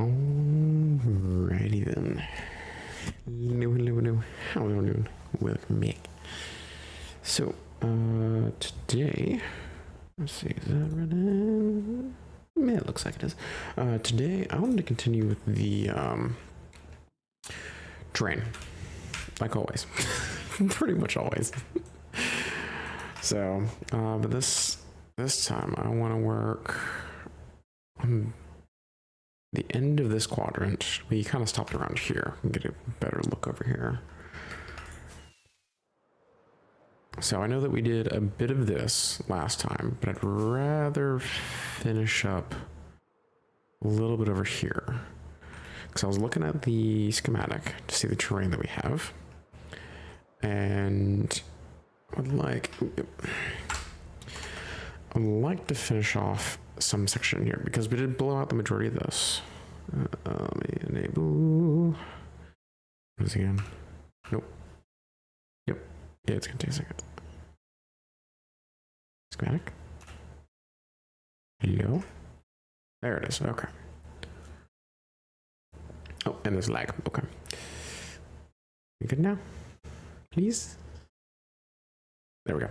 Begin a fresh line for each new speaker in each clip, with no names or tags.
Alrighty then. Hello. How are you doing? Welcome back. So, today, let's see, is that running? Yeah, it looks like it is. Today, I wanted to continue with the, terrain. Like always. Pretty much always. So, but this time, I want to work on the end of this quadrant. We kind of stopped around here and get a better look over here. So I know that we did a bit of this last time, but I'd rather finish up a little bit over here. Because I was looking at the schematic to see the terrain that we have. And I'd like to finish off some section here because we did blow out the majority of this. Let me enable this again. Nope. Yep. Yeah, it's gonna take a second. Schematic. Hello. There it is. Okay. Oh, and there's lag. Okay. You good now? Please. There we go.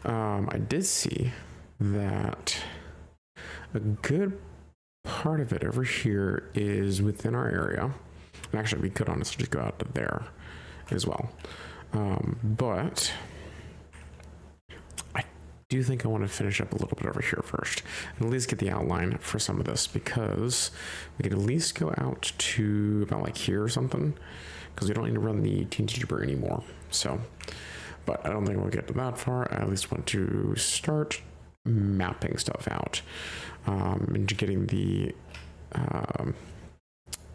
I did see that a good part of it over here is within our area. And actually, we could honestly just go out to there as well. But I do think I want to finish up a little bit over here first and at least get the outline for some of this because we could at least go out to about like here or something because we don't need to run the TeamTeacher anymore. So, but I don't think we'll get to that far. I at least want to start mapping stuff out and getting the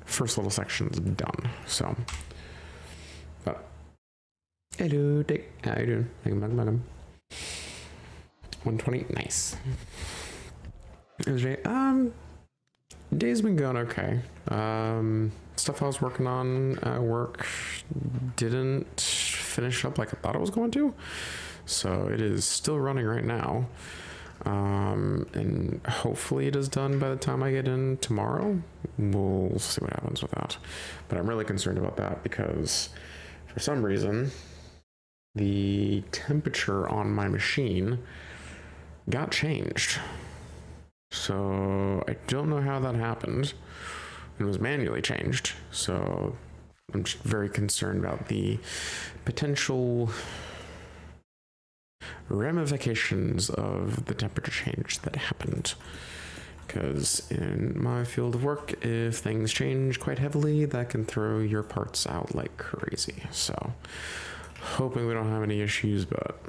first little sections done. So, but hello, Dick. How you doing? Welcome. 120, nice. Day's been going okay. Stuff I was working on at work didn't finish up like I thought it was going to, so it is still running right now. And hopefully it is done by the time I get in tomorrow. We'll see what happens with that. But I'm really concerned about that because for some reason, the temperature on my machine got changed. So I don't know how that happened. It was manually changed. So I'm just very concerned about the potential ramifications of the temperature change that happened. Because in my field of work, if things change quite heavily, that can throw your parts out like crazy. So hoping we don't have any issues, but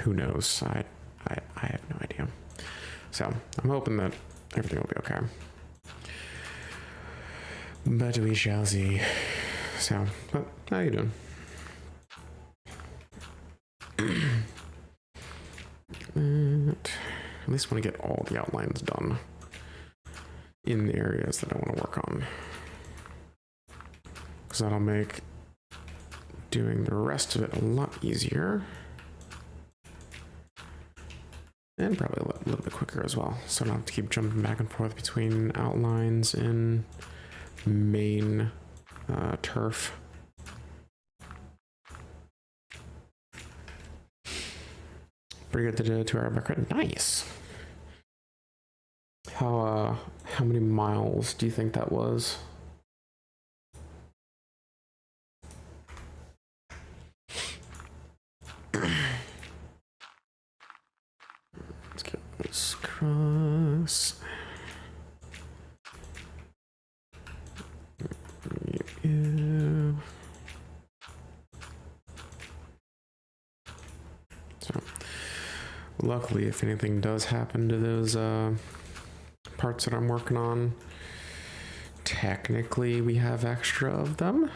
who knows? I have no idea. So I'm hoping that everything will be okay. But we shall see. So, but how you doing? At least want to get all the outlines done in the areas that I want to work on. Because that'll make doing the rest of it a lot easier. And probably a little bit quicker as well. So I don't have to keep jumping back and forth between outlines and main turf. Pretty good to do 2 hour background. Nice. How many miles do you think that was? Let's get this across. Yeah. So, luckily, if anything does happen to those parts that I'm working on, technically we have extra of them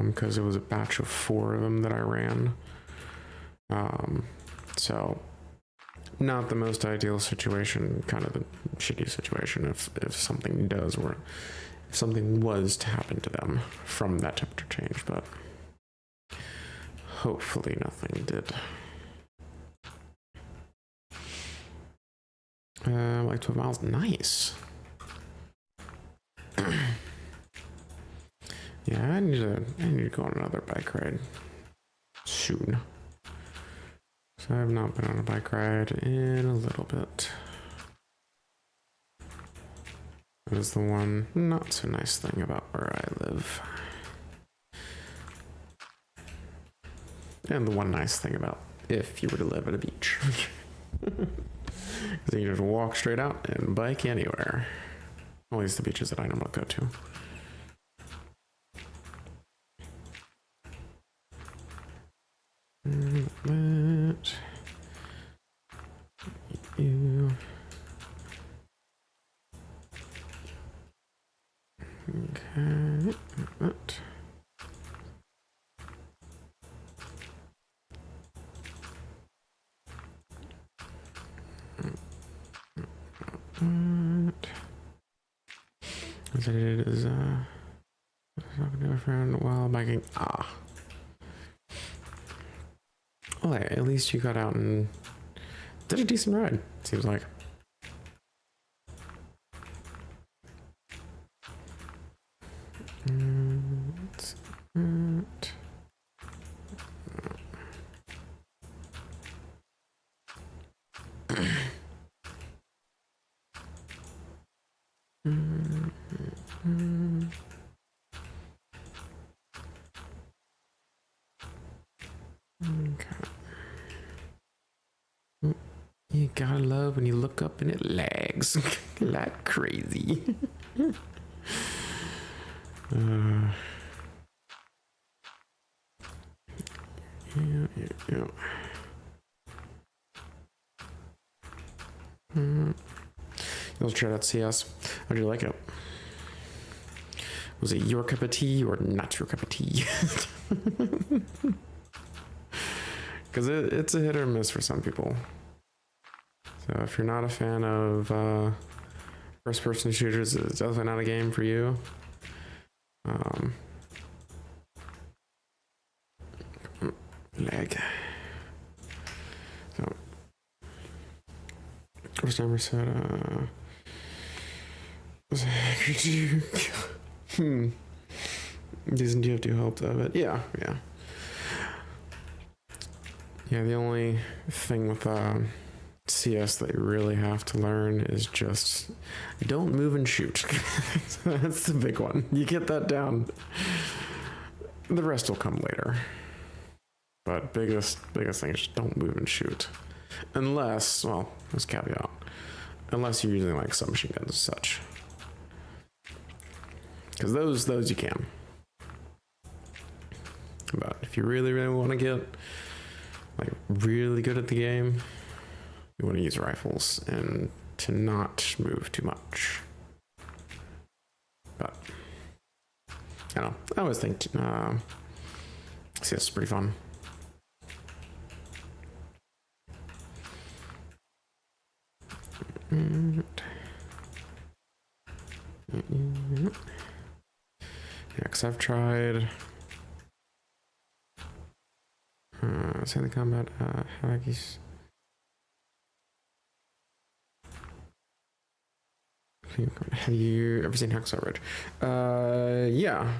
because it was a batch of 4 of them that I ran. So not the most ideal situation, kind of the shitty situation if something does or if something was to happen to them from that temperature change, but hopefully nothing did. Like 12 miles, nice. Yeah, I need to go on another bike ride soon. So I have not been on a bike ride in a little bit. That is the one not so nice thing about where I live. And the one nice thing about if you were to live at a beach. Because you can just walk straight out and bike anywhere. At least the beaches that I normally go to. That. You. Okay. That. As I did is talking to a friend while biking. Well, hey, at least you got out and did a decent ride, seems like. You gotta love when you look up and it lags like crazy. Yeah. Let's try that CS. How do you like it? Was it your cup of tea or not your cup of tea? Because it's a hit or miss for some people. So if you're not a fan of first-person shooters, it's definitely not a game for you. Lag. So, first timer said, could you? Doesn't you have to help of it? Yeah. Yeah, the only thing with CS that you really have to learn is just don't move and shoot. That's the big one. You get that down, the rest will come later. But biggest thing is just don't move and shoot. Unless, well, there's a caveat. Unless you're using like submachine guns and such. Because those you can. But if you really want to get like really good at the game, you want to use rifles and to not move too much. But I don't know. I always think CS is pretty fun. Yeah, because I've tried Silent Combat, Haggis. Have you ever seen Hacksaw Ridge? Yeah.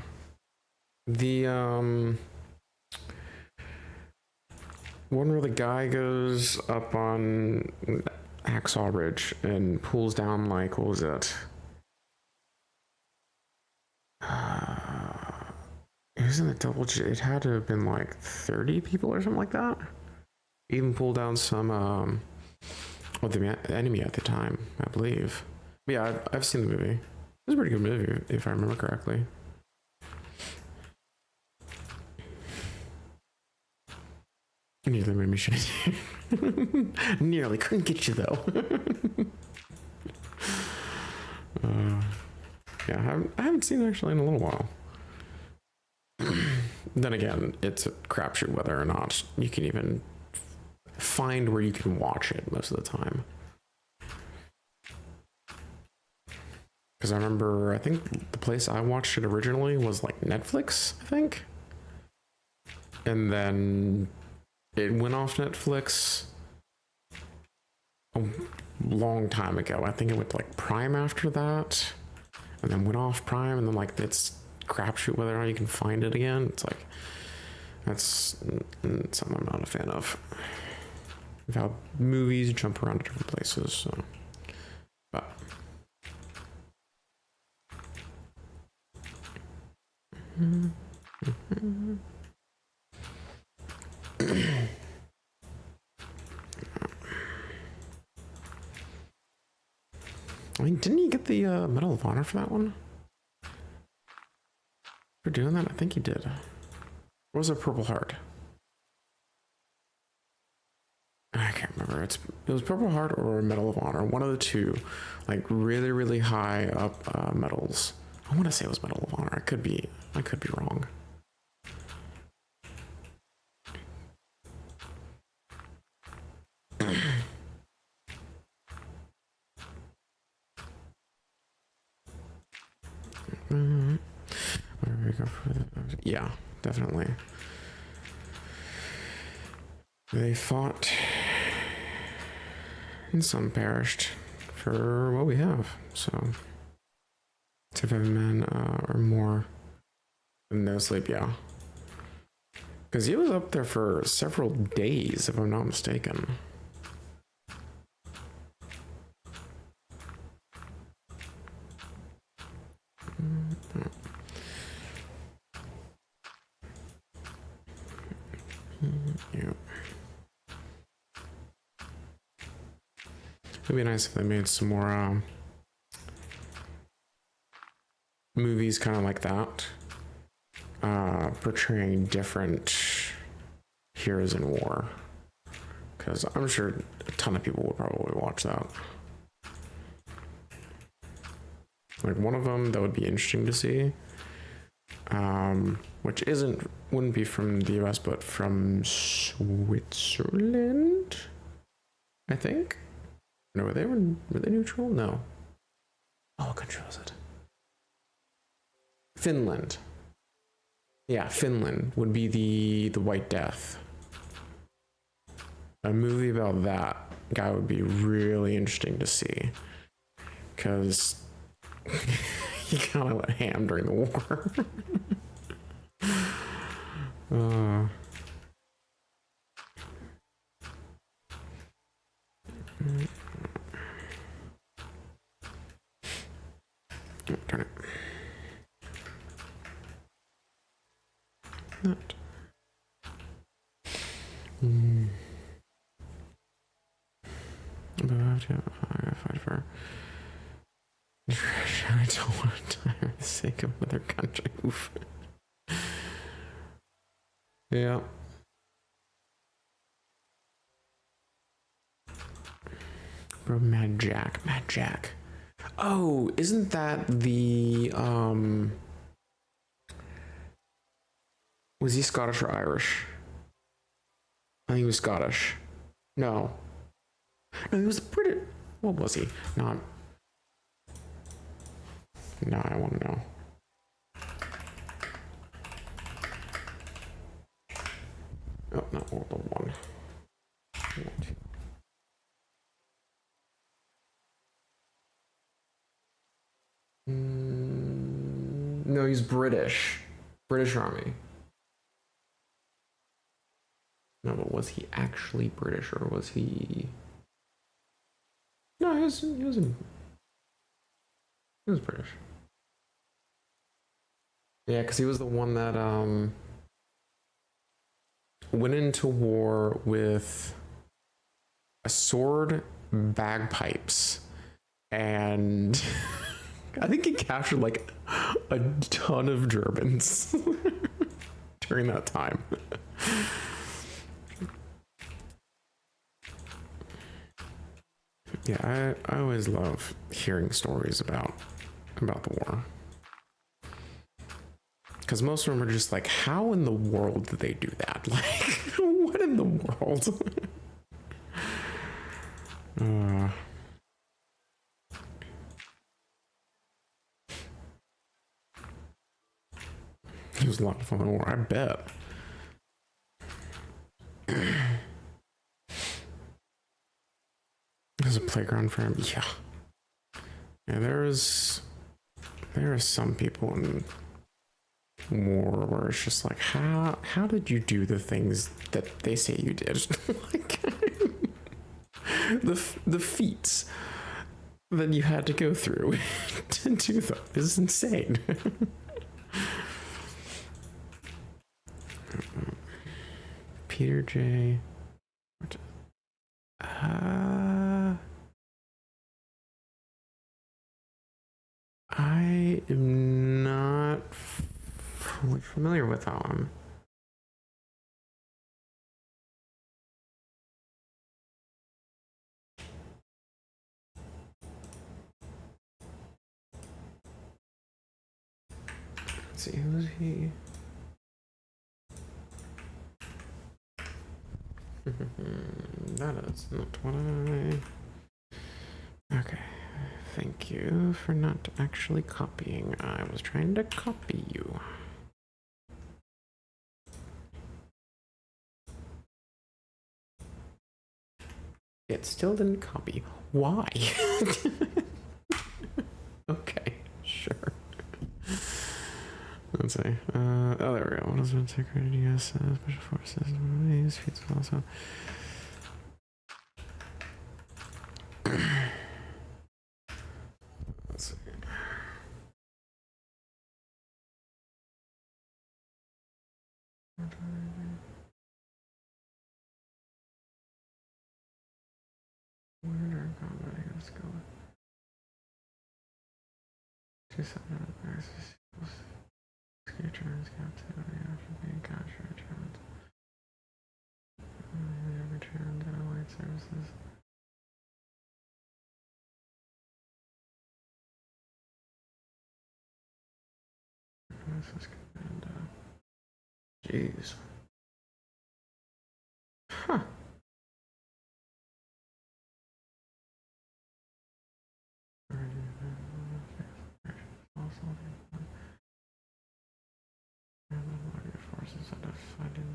The one where the guy goes up on Hacksaw Ridge and pulls down, like, what was it? It was in a double. It had to have been like 30 people or something like that. Even pulled down some the enemy at the time, I believe. But yeah, I've seen the movie. It was a pretty good movie, if I remember correctly. Nearly made me shit. Nearly couldn't get you though. Yeah, I haven't seen it actually in a little while. Then again, it's a crapshoot whether or not you can even find where you can watch it most of the time. Because I remember, I think the place I watched it originally was like Netflix, I think. And then it went off Netflix a long time ago. I think it went to like Prime after that. And then went off Prime, and then like it's crapshoot whether or not you can find it again. It's like, that's something I'm not a fan of. How movies jump around to different places, so. But. I mean, didn't he get the Medal of Honor for that one? For doing that? I think he did. Or was it Purple Heart? I can't remember. It was Purple Heart or Medal of Honor. One of the two. Like really, really high up medals. I want to say it was Medal of Honor. I could be wrong. Where do we go for the, yeah, definitely. They fought and some perished for what we have. So 7 men or more. No sleep, yeah. Because he was up there for several days, if I'm not mistaken. Yeah. It'd be nice if they made some more movies kind of like that, portraying different heroes in war, because I'm sure a ton of people would probably watch that. Like one of them that would be interesting to see, which wouldn't be from the US but from Switzerland, I think. No, were they neutral? No. Oh, what country was it? Finland. Yeah, Finland would be the White Death. A movie about that guy would be really interesting to see, because he kind of went ham during the war. Turn it. Not. But I gotta fight for. I don't want to die for the sake of another country. Oof. Yeah. Bro, Mad Jack. Oh, isn't that the was he Scottish or Irish? I think he was Scottish. No, he was British. What was he? Not. No, I want to know. Oh, not World War One. No, he's British. British Army. No, but was he actually British or was he? No, he was British. Yeah, because he was the one that went into war with a sword, bagpipes, and I think he captured like a ton of Germans during that time. Yeah, I always love hearing stories about the war. Because most of them are just like, how in the world did they do that? Like, what in the world? It was a lot of fun in war, I bet. There's a playground for him. Yeah. Yeah, there are some people in more where it's just like, how did you do the things that they say you did? Like, the feats that you had to go through to do them is insane. Peter J. I am not fully familiar with that one. Let's see, who's he? That is not what Okay. Thank you for not actually copying. I was trying to copy you. It still didn't copy. Why? Okay, sure. Let's see. Oh, there we go. What has been secreted? Yes, special forces. These feats also. Let's see. Where are combat? Let's go. 2 returns captivity after being captured. Returned to Allied services. Jeez. Huh. Forces that have fighting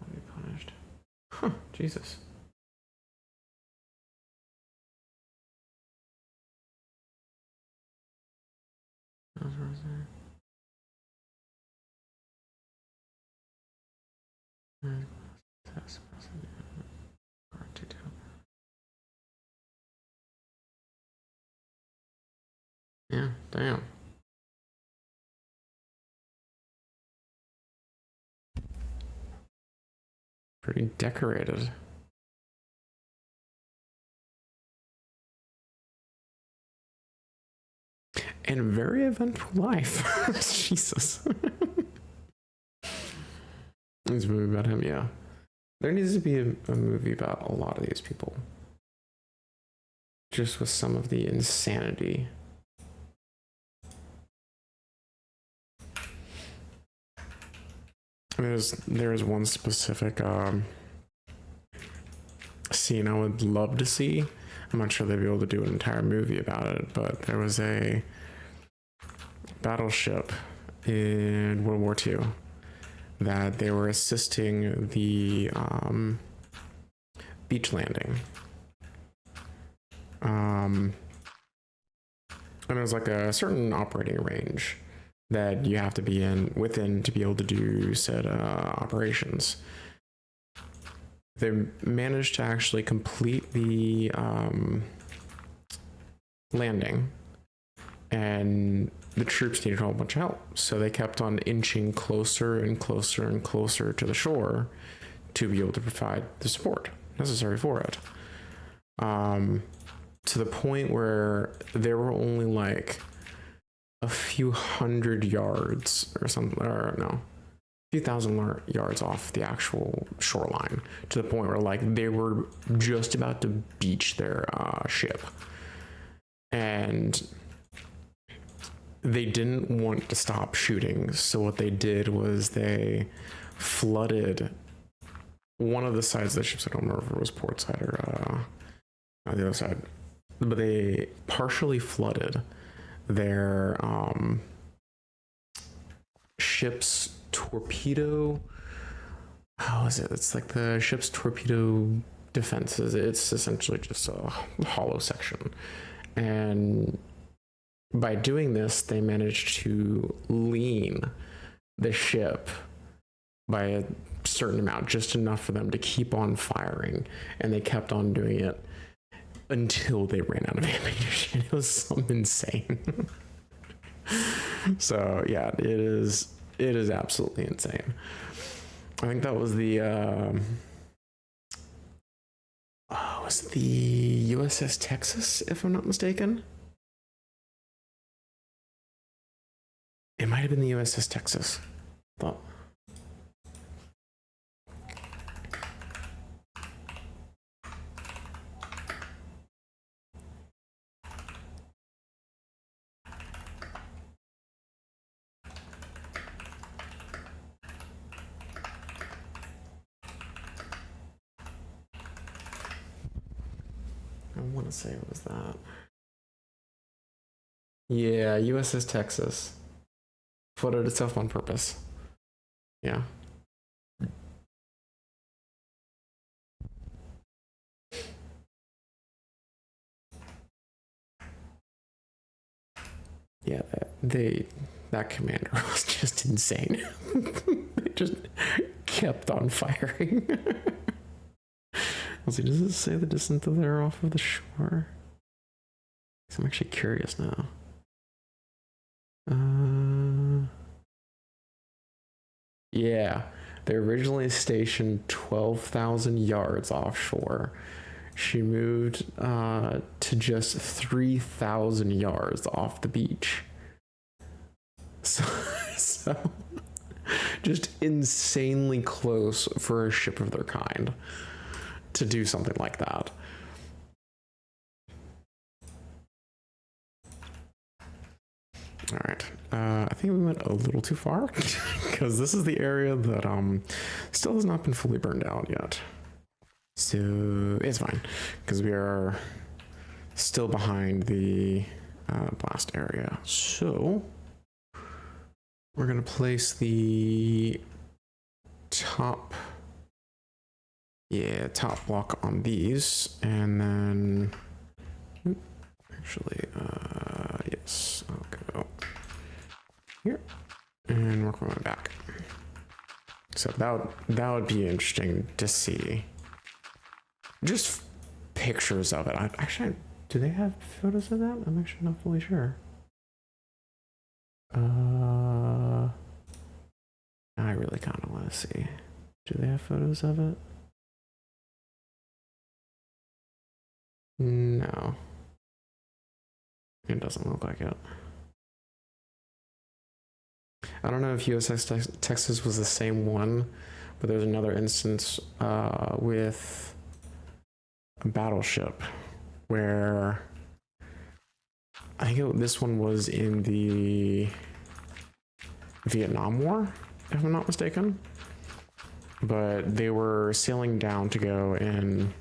will be punished. Huh, Jesus. Yeah, damn. Pretty decorated. And very eventful life. Jesus. This movie about him, yeah. There needs to be a movie about a lot of these people. Just with some of the insanity. There's one specific scene I would love to see. I'm not sure they'd be able to do an entire movie about it, but there was a battleship in World War II that they were assisting the beach landing. And it was like a certain operating range that you have to be within to be able to do said operations. They managed to actually complete the landing, and the troops needed a whole bunch of help. So they kept on inching closer and closer and closer to the shore to be able to provide the support necessary for it. To the point where there were only like a few hundred yards or something, or no, a few thousand yards off the actual shoreline, to the point where like they were just about to beach their ship. And they didn't want to stop shooting, so what they did was they flooded one of the sides of the ships. I don't remember if it was port side or the other side, but they partially flooded their ship's torpedo. How is it? It's like the ship's torpedo defenses. It's essentially just a hollow section. And by doing this, they managed to lean the ship by a certain amount, just enough for them to keep on firing. And they kept on doing it until they ran out of ammunition. It was something insane. So yeah, it is absolutely insane. I think that was the was it the USS Texas, if I'm not mistaken? It might have been the USS Texas. Thought. I want to say it was that. Yeah, USS Texas. Photoed itself on purpose. Yeah. Yeah, that commander was just insane. They just kept on firing. Let's see, does it say the distance that they're off of the shore? I'm actually curious now. Yeah, they originally stationed 12,000 yards offshore. She moved to just 3,000 yards off the beach. So just insanely close for a ship of their kind to do something like that. All right, I think we went a little too far because this is the area that still has not been fully burned out yet. So it's fine because we are still behind the blast area. So we're gonna place the top block on these, and then actually yes, I'll go here and work my way back. So that would be interesting to see. Just pictures of it. Actually, do they have photos of that? I'm actually not fully sure. I really kind of want to see. Do they have photos of it? No. It doesn't look like it. I don't know if USS Texas was the same one, but there's another instance with a battleship where I think this one was in the Vietnam War, if I'm not mistaken. But they were sailing down to go and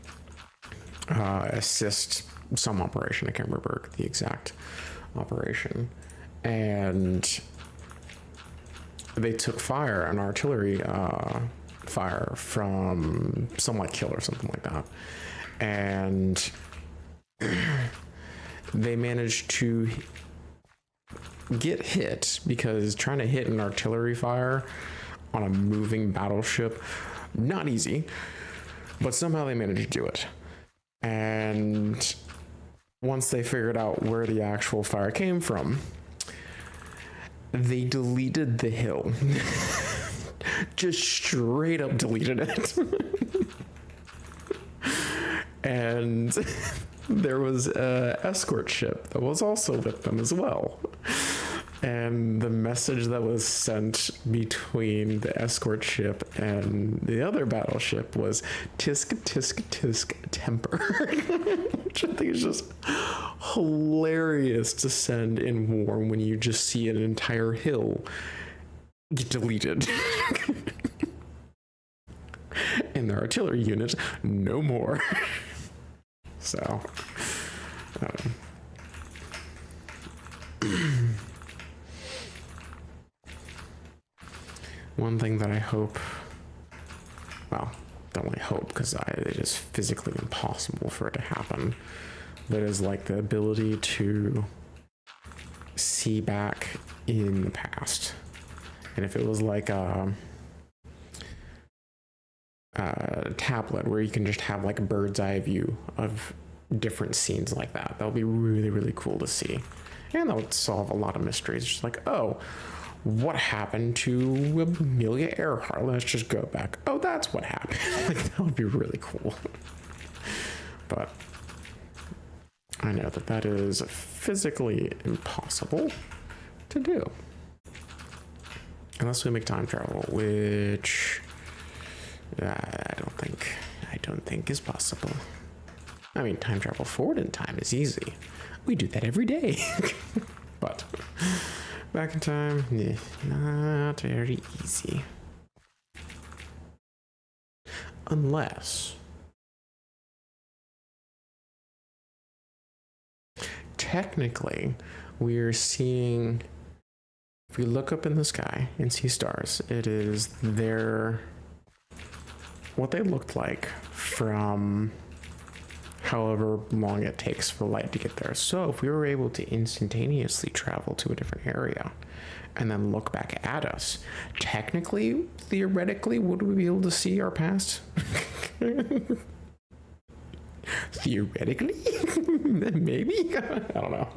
assist some operation. I can't remember the exact operation. And they took fire, an artillery fire from some like kill or something like that. And they managed to get hit because trying to hit an artillery fire on a moving battleship, not easy, but somehow they managed to do it. And once they figured out where the actual fire came from, they deleted the hill. Just straight up deleted it. And there was an escort ship that was also with them as well. And the message that was sent between the escort ship and the other battleship was tisk, tisk, tisk, temper. Which I think is just hilarious to send in war when you just see an entire hill get deleted. And their artillery unit, no more. So, one thing that I hope, well, don't really hope because it is physically impossible for it to happen, but is like the ability to see back in the past. And if it was like a tablet where you can just have like a bird's eye view of different scenes like that, that would be really, really cool to see. And that would solve a lot of mysteries. Just like, oh, what happened to Amelia Earhart? Let's just go back. Oh, that's what happened. Like, that would be really cool. But I know that that is physically impossible to do. Unless we make time travel, which I don't think is possible. I mean, time travel forward in time is easy. We do that every day. But back in time, not very easy. Unless technically we're seeing, if we look up in the sky and see stars, it is what they looked like from however long it takes for light to get there. So if we were able to instantaneously travel to a different area and then look back at us, technically, theoretically, would we be able to see our past? Theoretically? Maybe? I don't know.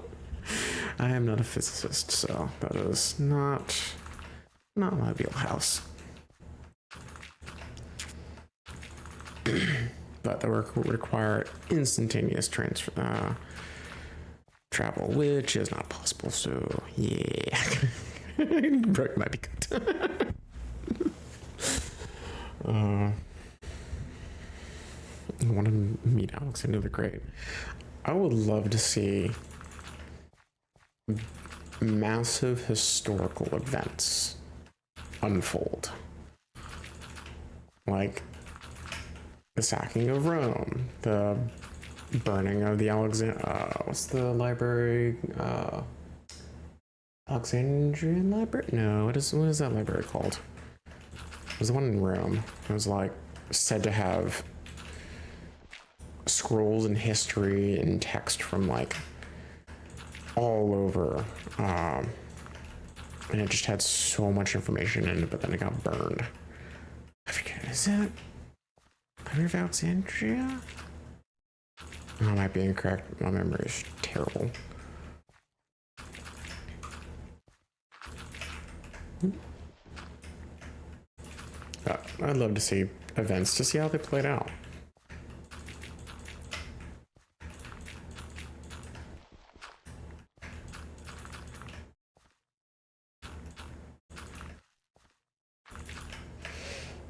I am not a physicist, so that is not my wheelhouse. But that would require instantaneous travel, which is not possible. So yeah, Brooke might be good. I want to meet Alexander the Great. I would love to see massive historical events unfold, like the sacking of Rome, the burning of the what's the library? Alexandrian Library? No, what is that library called? It was the one in Rome. It was like said to have scrolls and history and text from like all over, and it just had so much information in it, but then it got burned. I forget, is it Library of Alexandria? Oh, I might be incorrect. My memory is terrible. I'd love to see events to see how they played out.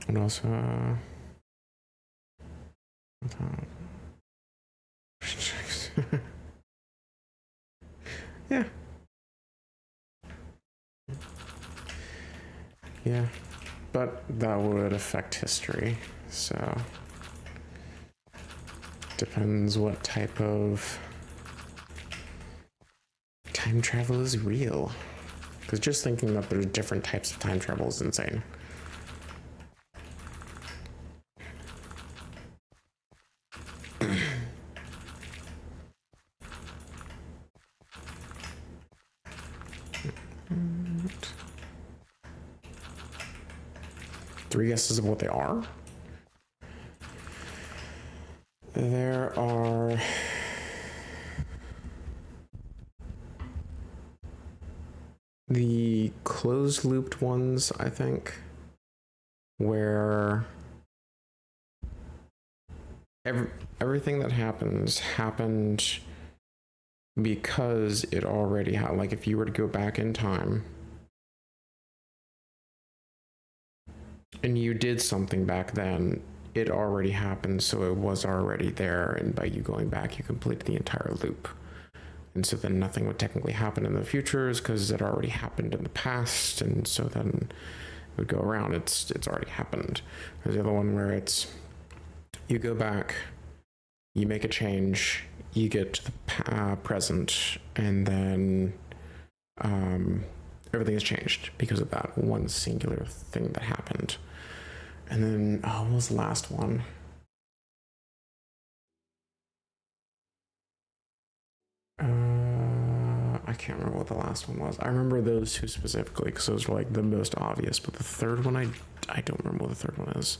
And also, yeah. Yeah, but that would affect history, so depends what type of time travel is real. Because just thinking that there's different types of time travel is insane. Three guesses of what they are. There are the closed looped ones, I think, where everything that happened because it already had, like if you were to go back in time and you did something back then, it already happened, so it was already there, and by you going back, you completed the entire loop. And so then nothing would technically happen in the futures because it already happened in the past, and so then it would go around. It's already happened. There's the other one where it's you go back, you make a change, you get to the present, and then everything has changed because of that one singular thing that happened. And then, what was the last one? I can't remember what the last one was. I remember those two specifically because those were like the most obvious, but the third one, I don't remember what the third one is.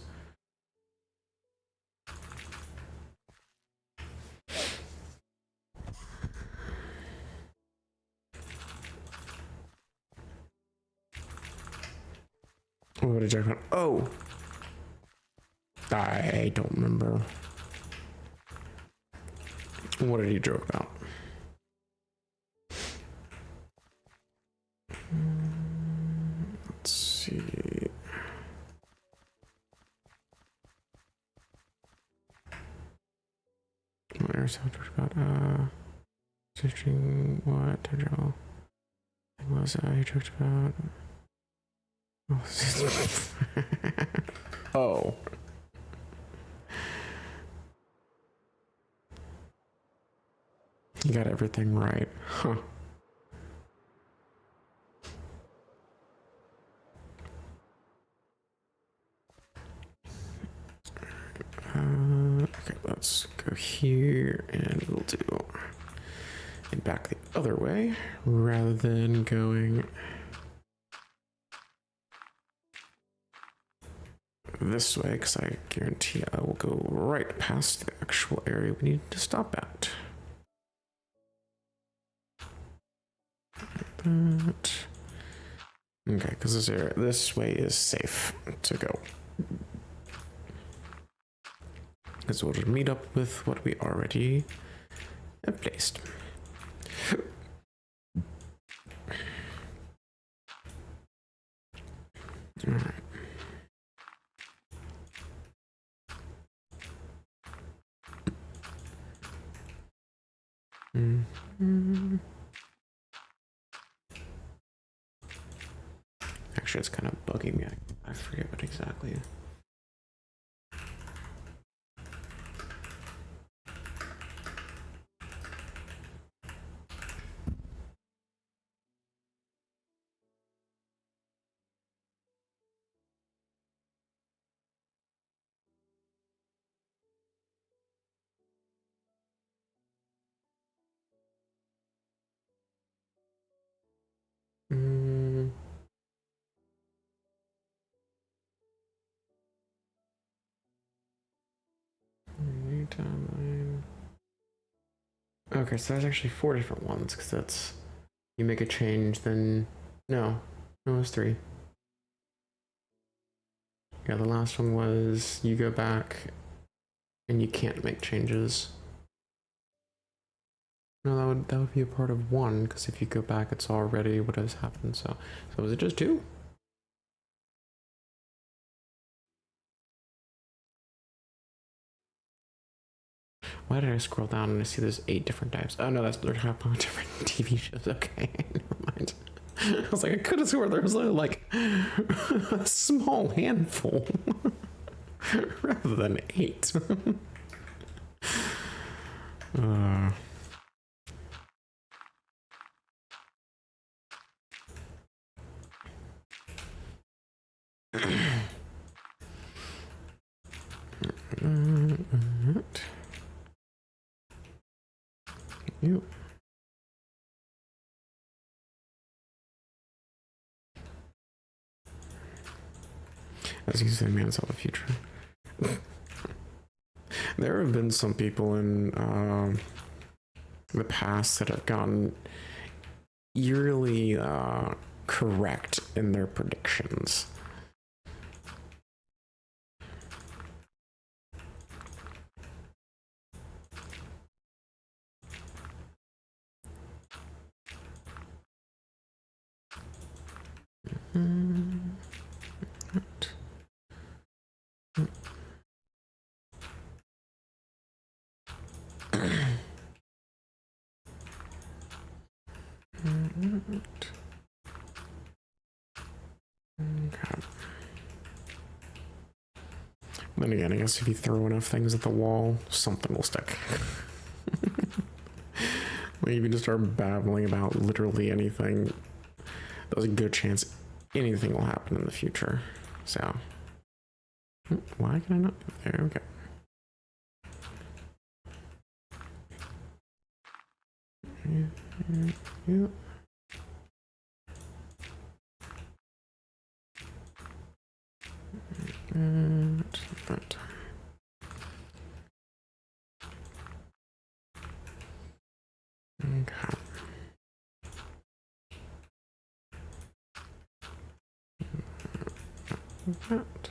What did you talk about? Oh, I don't remember. What did you joke about? Let's see. What else I talked about? Teaching what? What was he talked about? Oh. You got everything right. Huh. Okay, let's go here and we'll do it back the other way rather than going this way, because I guarantee I will go right past the actual area we need to stop at. But okay, because this way is safe to go. Because we'll just meet up with what we already have placed. All right. Actually, it's kind of bugging me. I forget what exactly. Okay, so there's actually 4 different ones, because that's, you make a change, then, no, it's 3. Yeah, the last one was you go back and you can't make changes. No, that would be a part of 1, because if you go back, it's already what has happened. So was it just 2? Why did I scroll down and I see there's 8 different types? Oh no, they're happening on different TV shows. Okay, never mind. I was like, I could have sworn there was like a small handful rather than 8. You. As you say, man, saw the future. There have been some people in the past that have gotten eerily correct in their predictions. Then again, I guess if you throw enough things at the wall, something will stick. Like if you just start babbling about literally anything, there's a good chance anything will happen in the future. So, why can I not? There we go. Yeah. But okay. That.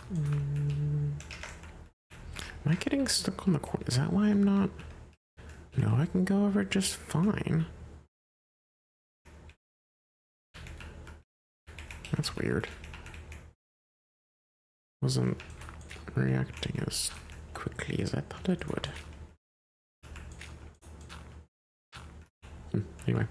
Am I getting stuck on the corner? Is that why I'm not? No, I can go over it just fine. That's weird. Wasn't reacting as quickly as I thought it would. Anyway.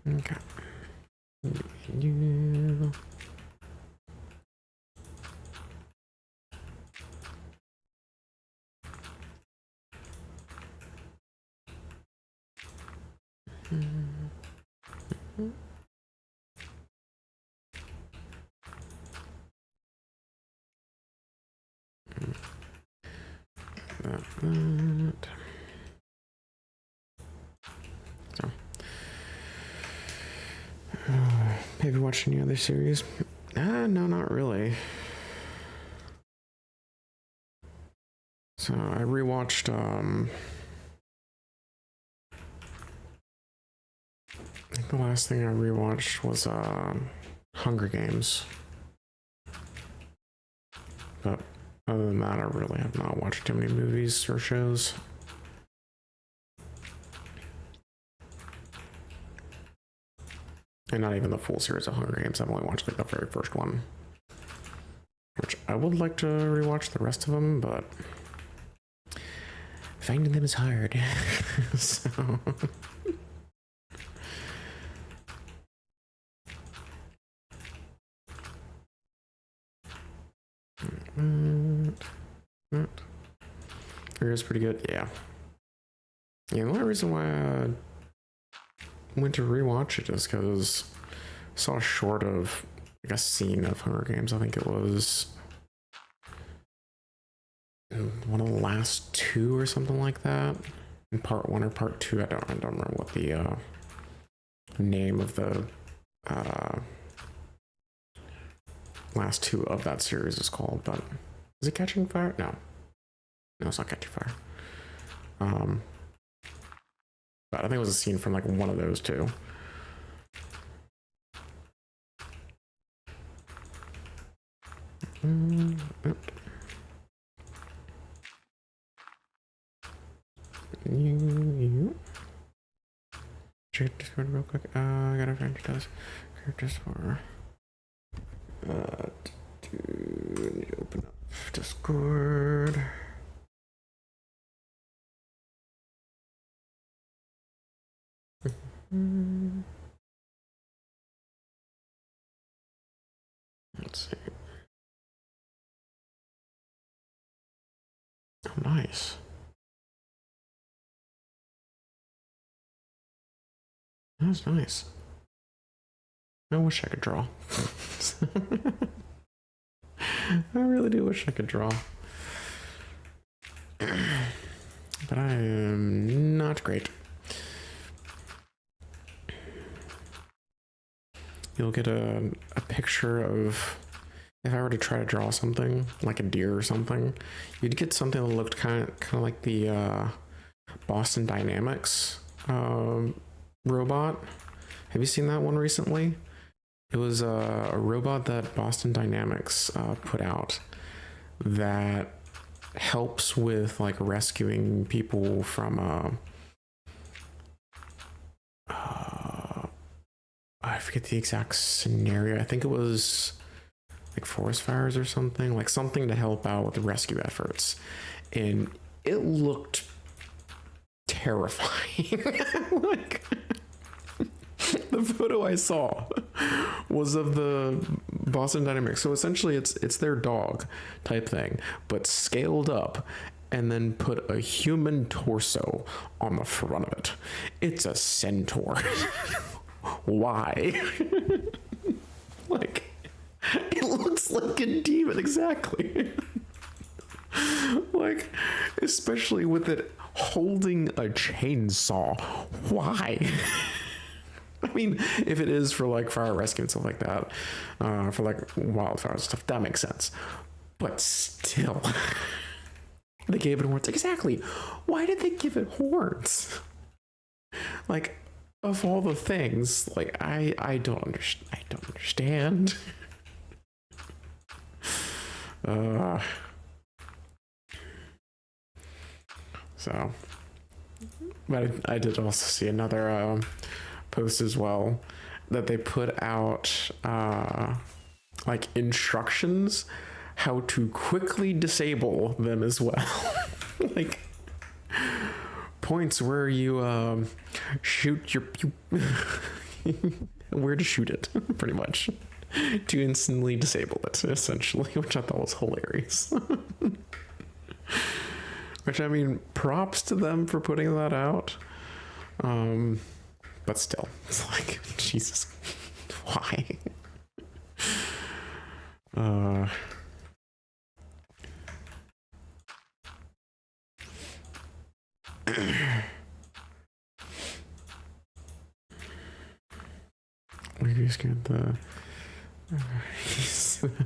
Okay. You. That. So, maybe watch any other series? No, not really. So I rewatched I think the last thing I rewatched was Hunger Games. But other than that, I really have not watched too many movies or shows. And not even the full series of Hunger Games. I've only watched like the very first one. Which I would like to rewatch the rest of them, but finding them is hard. So it was pretty good, yeah. Yeah, the only reason why I went to rewatch it is because I saw a short of like a scene of Hunger Games. I think it was one of the last two or something like that. In part one or part two, I don't remember what the name of the last two of that series is called, but is it Catching Fire? No, it's not Catching Fire. But I think it was a scene from like one of those two. Yep. You. Check Discord real quick. I gotta find those characters for. Need to open up Discord. Let's see. Oh, nice. That's nice. I wish I could draw. I really do wish I could draw. But I am not great. You'll get a picture of, if I were to try to draw something like a deer or something, you'd get something that looked kind of like the Boston Dynamics robot. Have you seen that one recently? It was a robot that Boston Dynamics put out that helps with like rescuing people from I forget the exact scenario. I think it was like forest fires or something, like something to help out with the rescue efforts. And it looked terrifying. Like, The photo I saw was of the Boston Dynamics. So essentially, it's their dog type thing, but scaled up, and then put a human torso on the front of it. It's a centaur. Why? Like, it looks like a demon, exactly. Like, especially with it holding a chainsaw. Why? I mean, if it is for like fire rescue and stuff like that, for like wildfires and stuff, that makes sense. But still, they gave it horns. Exactly. Why did they give it horns? Like, of all the things, like I don't understand. I don't understand. So, but I did also see another post as well that they put out like instructions how to quickly disable them as well. Like points where you shoot your where to shoot it, pretty much, to instantly disable it, essentially, which I thought was hilarious. Which, I mean, props to them for putting that out. But still, it's like, Jesus, why? We just got the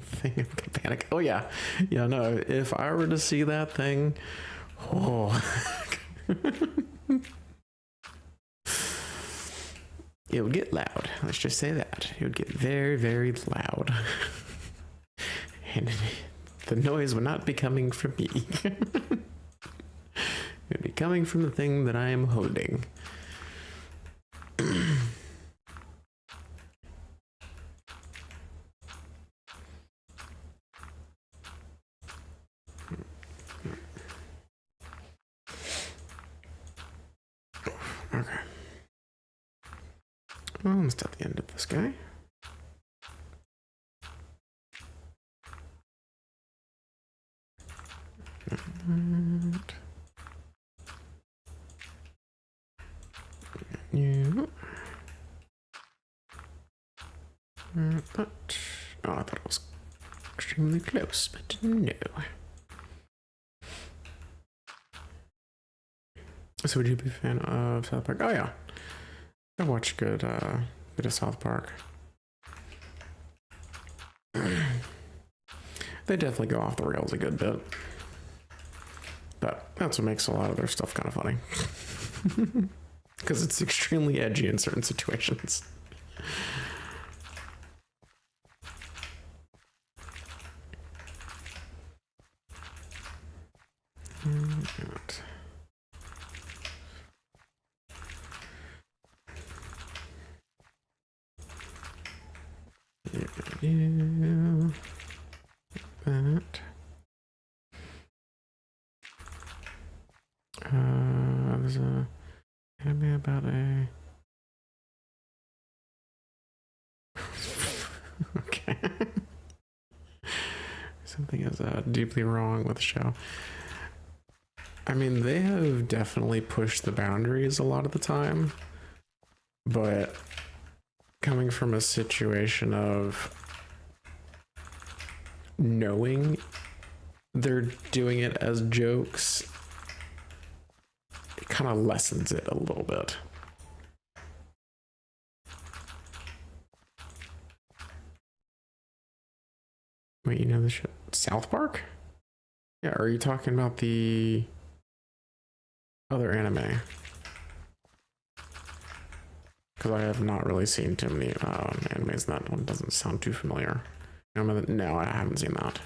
thing of panic. Oh yeah, no. If I were to see that thing, oh, it would get loud. Let's just say that it would get very, very loud, and the noise would not be coming from me. It would be coming from the thing that I am holding. Okay. Almost at the end of this guy. Yeah. But oh, I thought it was extremely close, but no. So would you be a fan of South Park? Oh yeah, I watch a good bit of South Park. They definitely go off the rails a good bit, but that's what makes a lot of their stuff kind of funny, because it's extremely edgy in certain situations. Yeah, that. There's a anime about a. Okay. Something is deeply wrong with the show. I mean, they have definitely pushed the boundaries a lot of the time, but coming from a situation of knowing they're doing it as jokes, it kind of lessens it a little bit. Wait, you know the show South Park? Yeah, are you talking about the other anime? Because I have not really seen too many animes. That one doesn't sound too familiar. No, I haven't seen that.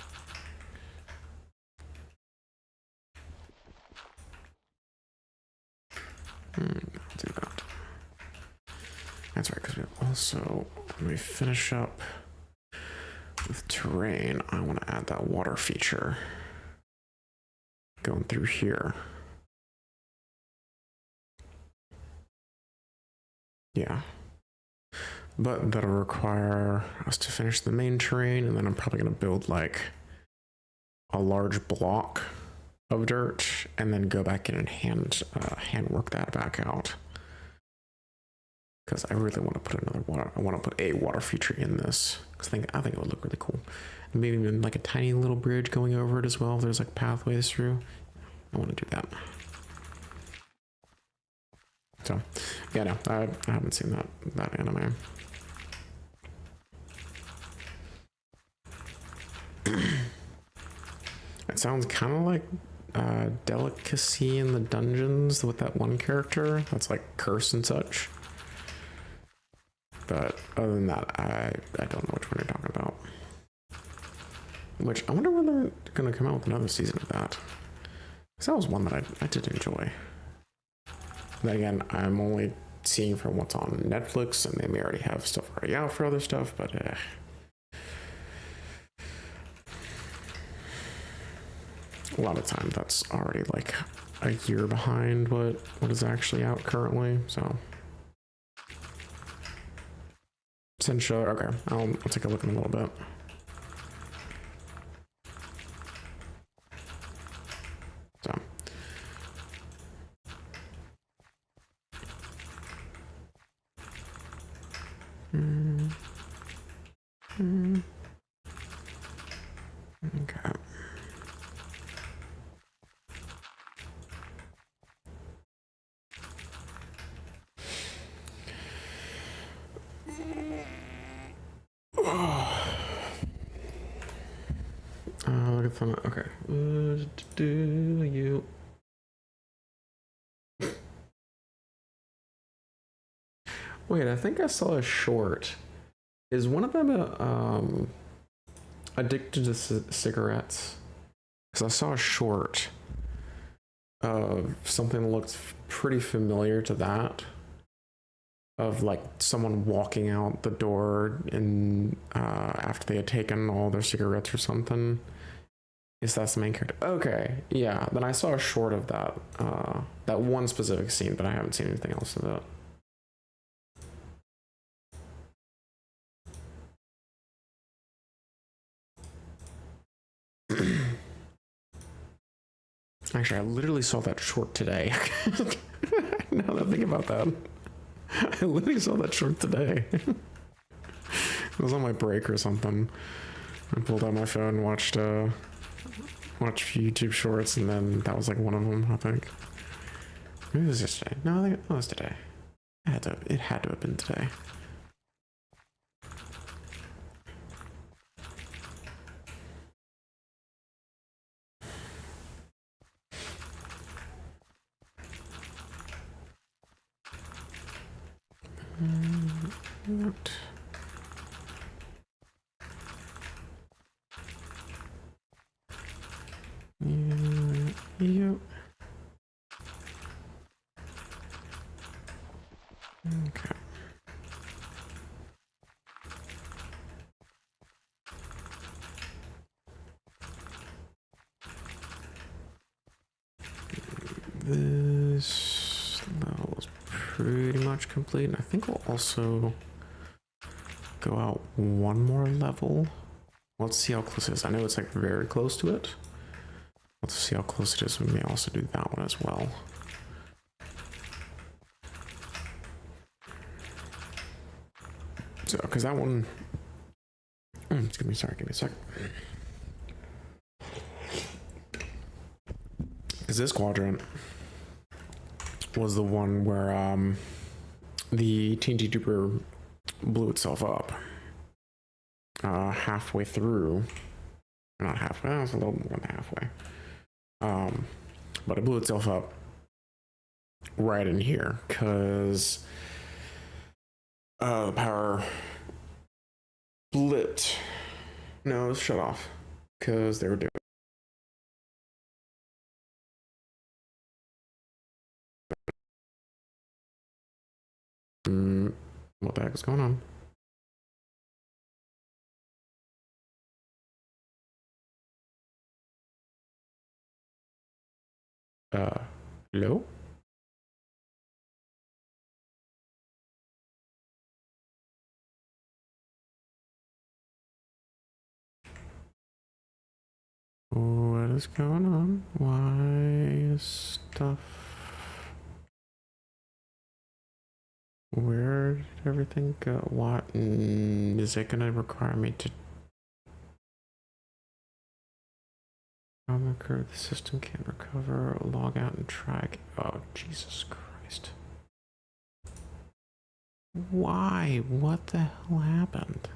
I'll do that. That's right, because we also, when we finish up with terrain, I want to add that water feature going through here. Yeah. but that'll require us to finish the main terrain, and then I'm probably going to build like a large block of dirt and then go back in and hand work that back out, because I really want to put I want to put a water feature in this, because I think it would look really cool. And maybe even like a tiny little bridge going over it as well, if there's like pathways through. I want to do that. So yeah, no, I haven't seen that anime. It sounds kind of like Delicacy in the Dungeons with that one character that's like cursed and such. But other than that, I don't know which one you're talking about. Which I wonder when they're going to come out with another season of that. Because that was one that I did enjoy. Then again, I'm only seeing from what's on Netflix, and they may already have stuff already out for other stuff, but a lot of time that's already like a year behind what is actually out currently. So essentially, okay, I'll take a look in a little bit. So okay. Look at them. Okay. Do you? Wait, I think I saw a short. Is one of them addicted to cigarettes? Because I saw a short of something that looked pretty familiar to that. Of like someone walking out the door and after they had taken all their cigarettes or something. Is that the main character? Okay, yeah. Then I saw a short of that that one specific scene, but I haven't seen anything else of it. Actually, I literally saw that short today. Now that I think about that, I literally saw that short today. It was on my break or something. I pulled out my phone, watched a few YouTube shorts, and then that was like one of them, I think. Maybe it was yesterday. No, I think it was today. It had to have been today. What? Yep. Okay. This level is pretty much complete. And I think we'll also go out one more level. Let's see how close it is. I know it's like very close to it. Let's see how close it is. We may also do that one as well. So, because that one... give me a second. Because this quadrant was the one where the TNT Duper blew itself up halfway through. Not halfway, it was a little more than halfway. But it blew itself up right in here because the power blipped. No, it was shut off because they were doing. What the heck is going on? Hello? is going on? Why is stuff... Where did everything go? What? Is it gonna require me to... The system can't recover, log out and track. Oh, Jesus Christ. Why? What the hell happened?